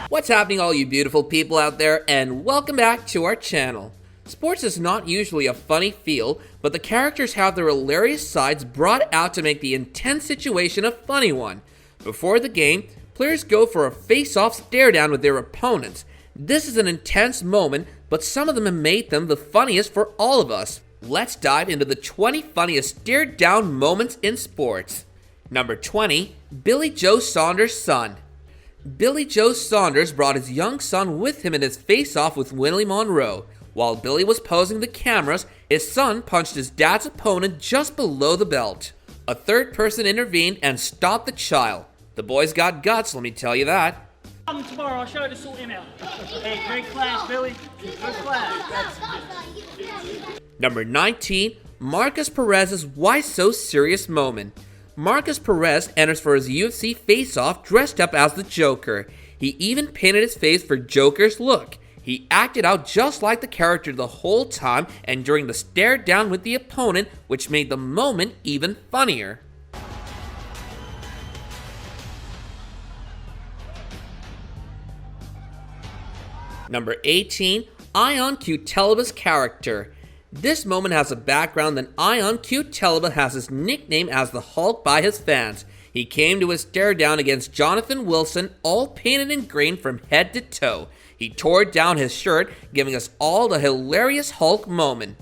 What's happening, all you beautiful people out there, and welcome back to our channel. Sports is not usually a funny field, but the characters have their hilarious sides brought out to make the intense situation a funny one. Before the game, players go for a face-off stare-down with their opponents. This is an intense moment, but some of them have made them the funniest for all of us. Let's dive into the 20 funniest stare-down moments in sports. Number 20, Billy Joe Saunders' son. Billy Joe Saunders brought his young son with him in his face-off with Willie Monroe. While Billy was posing the cameras, his son punched his dad's opponent just below the belt. A third person intervened and stopped the child. The boy's got guts, let me tell you that. Tomorrow, I'll show you to sort him out. Hey, great class, Billy. Good class. Number 19, Marcus Perez's Why So Serious moment. Marcus Perez enters for his UFC face-off dressed up as the Joker. He even painted his face for Joker's look. He acted out just like the character the whole time and during the stare down with the opponent, which made the moment even funnier. Number 18, Ion Qteleba's character. This moment has a background that Ion Qteleba has his nickname as the Hulk by his fans. He came to his stare down against Jonathan Wilson, all painted and green from head to toe. He tore down his shirt, giving us all the hilarious Hulk moment.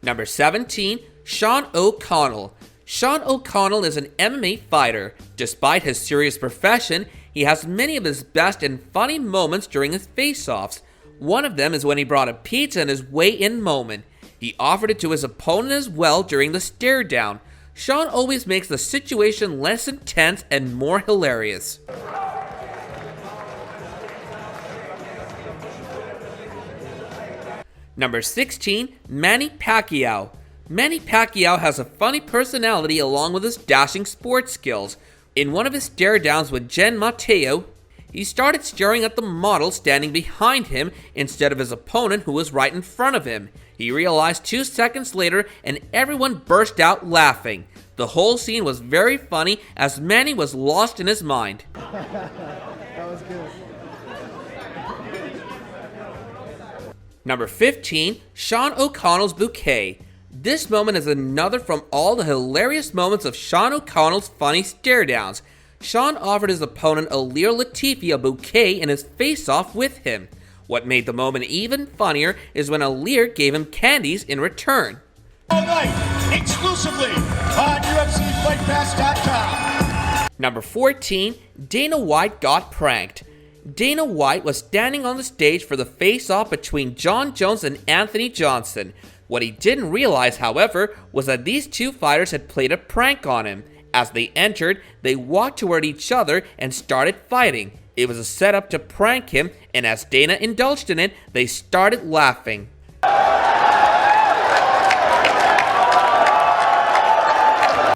Number 17, Sean O'Connell. Sean O'Connell is an MMA fighter. Despite his serious profession, he has many of his best and funny moments during his face-offs. One of them is when he brought a pizza in his weigh-in moment. He offered it to his opponent as well during the stare-down. Sean always makes the situation less intense and more hilarious. Number 16, Manny Pacquiao. Manny Pacquiao has a funny personality along with his dashing sports skills. In one of his stare downs with Jen Mateo, he started staring at the model standing behind him instead of his opponent who was right in front of him. He realized 2 seconds later and everyone burst out laughing. The whole scene was very funny as Manny was lost in his mind. That was good. Number 15, Sean O'Connell's bouquet. This moment is another from all the hilarious moments of Sean O'Connell's funny stare-downs. Sean offered his opponent Alir Latifi a bouquet in his face-off with him. What made the moment even funnier is when Alir gave him candies in return. All night, exclusively on UFCFightPass.com. Number 14, Dana White got pranked. Dana White was standing on the stage for the face-off between Jon Jones and Anthony Johnson. What he didn't realize, however, was that these two fighters had played a prank on him. As they entered, they walked toward each other and started fighting. It was a setup to prank him, and as Dana indulged in it, they started laughing.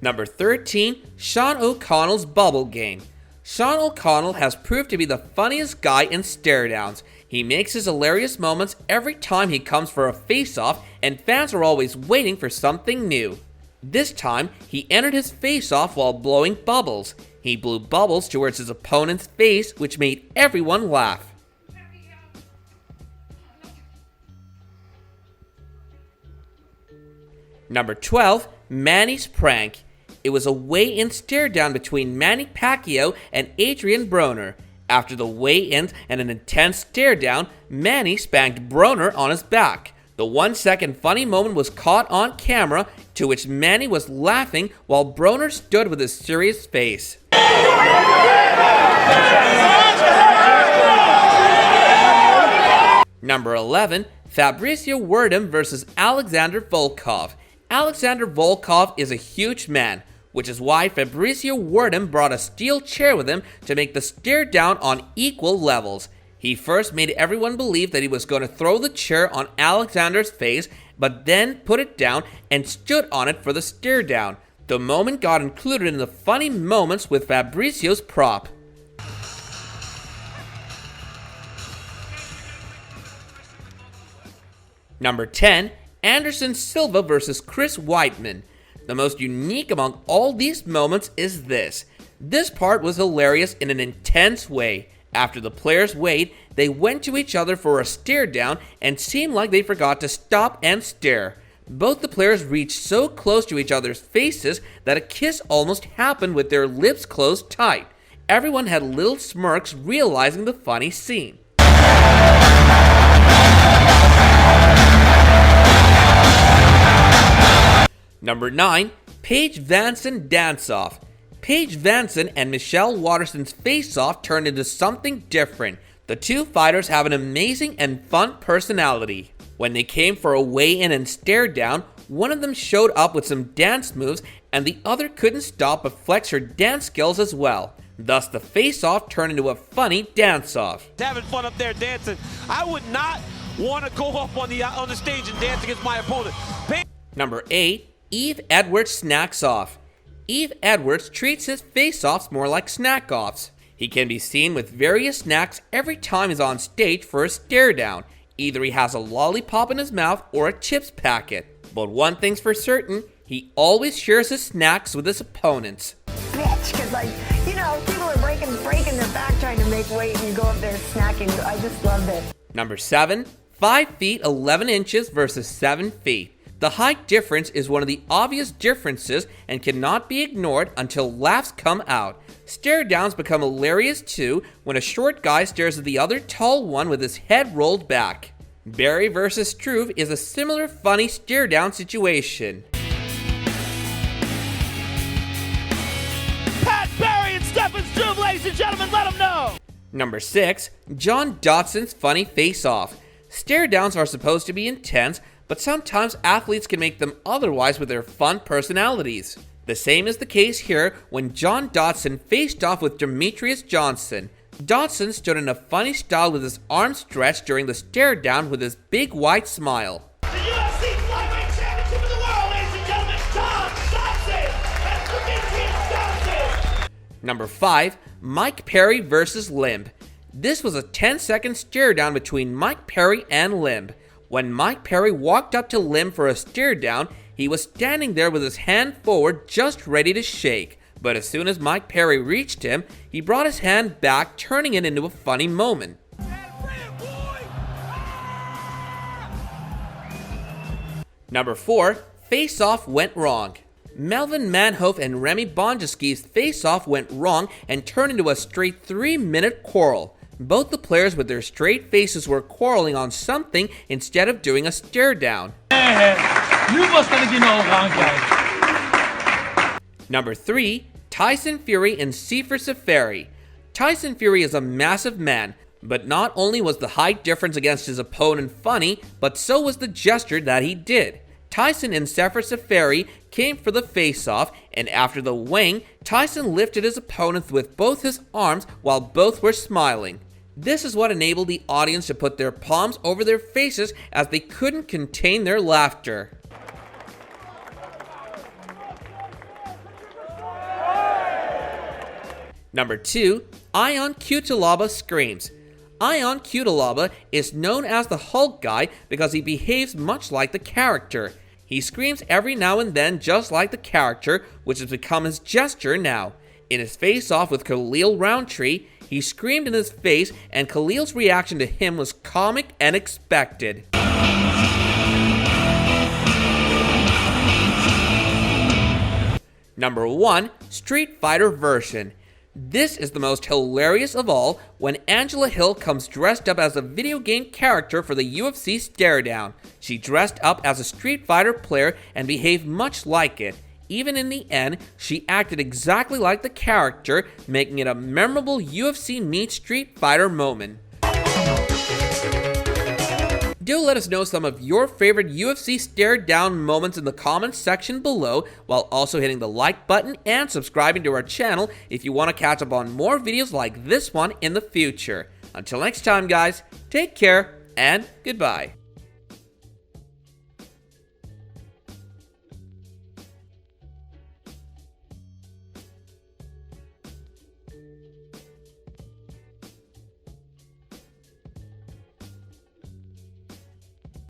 Number 13, Sean O'Connell's bubble game. Sean O'Connell has proved to be the funniest guy in stare-downs. He makes his hilarious moments every time he comes for a face-off, and fans are always waiting for something new. This time, he entered his face-off while blowing bubbles. He blew bubbles towards his opponent's face, which made everyone laugh. Number 12, Manny's prank. It was a weigh-in stare-down between Manny Pacquiao and Adrian Broner. After the weigh-ins and an intense stare-down, Manny spanked Broner on his back. The 1-second funny moment was caught on camera, to which Manny was laughing while Broner stood with a serious face. Number 11, Fabricio Werdum versus Alexander Volkov. Alexander Volkov is a huge man, which is why Fabricio Werdum brought a steel chair with him to make the stare down on equal levels. He first made everyone believe that he was going to throw the chair on Alexander's face, but then put it down and stood on it for the stare down. The moment got included in the funny moments with Fabricio's prop. Number 10, Anderson Silva versus Chris Weidman. The most unique among all these moments is this. This part was hilarious in an intense way. After the players weighed, they went to each other for a stare down and seemed like they forgot to stop and stare. Both the players reached so close to each other's faces that a kiss almost happened with their lips closed tight. Everyone had little smirks realizing the funny scene. Number 9. Paige Vanson Dance-Off. Paige Vanson and Michelle Waterson's face-off turned into something different. The two fighters have an amazing and fun personality. When they came for a weigh-in and stare-down, one of them showed up with some dance moves and the other couldn't stop but flex her dance skills as well. Thus, the face-off turned into a funny dance-off. Having fun up there dancing. I would not want to go up on the stage and dance against my opponent. Number 8. Eve Edwards Snacks Off. Eve Edwards treats his face-offs more like snack-offs. He can be seen with various snacks every time he's on stage for a stare-down. Either he has a lollipop in his mouth or a chips packet. But one thing's for certain, he always shares his snacks with his opponents. Bitch, because people are breaking their back trying to make weight and you go up there snacking. I just love it. Number 7. 5 feet 11 inches versus 7 feet. The height difference is one of the obvious differences and cannot be ignored until laughs come out. Stare-downs become hilarious too when a short guy stares at the other tall one with his head rolled back. Barry versus Struve is a similar funny stare-down situation. Pat Barry and Stephen Struve, ladies and gentlemen, let them know. Number 6. John Dotson's funny face-off. Stare-downs are supposed to be intense, but sometimes athletes can make them otherwise with their fun personalities. The same is the case here when John Dodson faced off with Demetrius Johnson. Dodson stood in a funny style with his arms stretched during the stare down with his big white smile. The UFC Flyweight Championship of the world, ladies and gentlemen, John Dodson and Demetrius Johnson. Number 5. Mike Perry versus Limb. This was a 10-second stare down between Mike Perry and Limb. When Mike Perry walked up to Limb for a stare down, he was standing there with his hand forward just ready to shake. But as soon as Mike Perry reached him, he brought his hand back, turning it into a funny moment. Number 4. Face-off went wrong. Melvin Manhoef and Remy Bonjasky's face-off went wrong and turned into a straight 3-minute quarrel. Both the players with their straight faces were quarreling on something instead of doing a stare down. Number 3. Tyson Fury and Sefer Seferi. Tyson Fury is a massive man, but not only was the height difference against his opponent funny, but so was the gesture that he did. Tyson and Sefer Seferi came for the face-off, and after the weighing, Tyson lifted his opponent with both his arms while both were smiling. This is what enabled the audience to put their palms over their faces as they couldn't contain their laughter. Number 2. Ion Cutelaba Screams. Ion Cutelaba is known as the Hulk guy because he behaves much like the character. He screams every now and then just like the character, which has become his gesture now. In his face-off with Khalil Roundtree, he screamed in his face, and Khalil's reaction to him was comic and expected. Number 1. Street Fighter version. This is the most hilarious of all when Angela Hill comes dressed up as a video game character for the UFC Staredown. She dressed up as a Street Fighter player and behaved much like it. Even in the end, she acted exactly like the character, making it a memorable UFC meets Street Fighter moment. Do let us know some of your favorite UFC stare-down moments in the comments section below, while also hitting the like button and subscribing to our channel if you want to catch up on more videos like this one in the future. Until next time guys, take care and goodbye.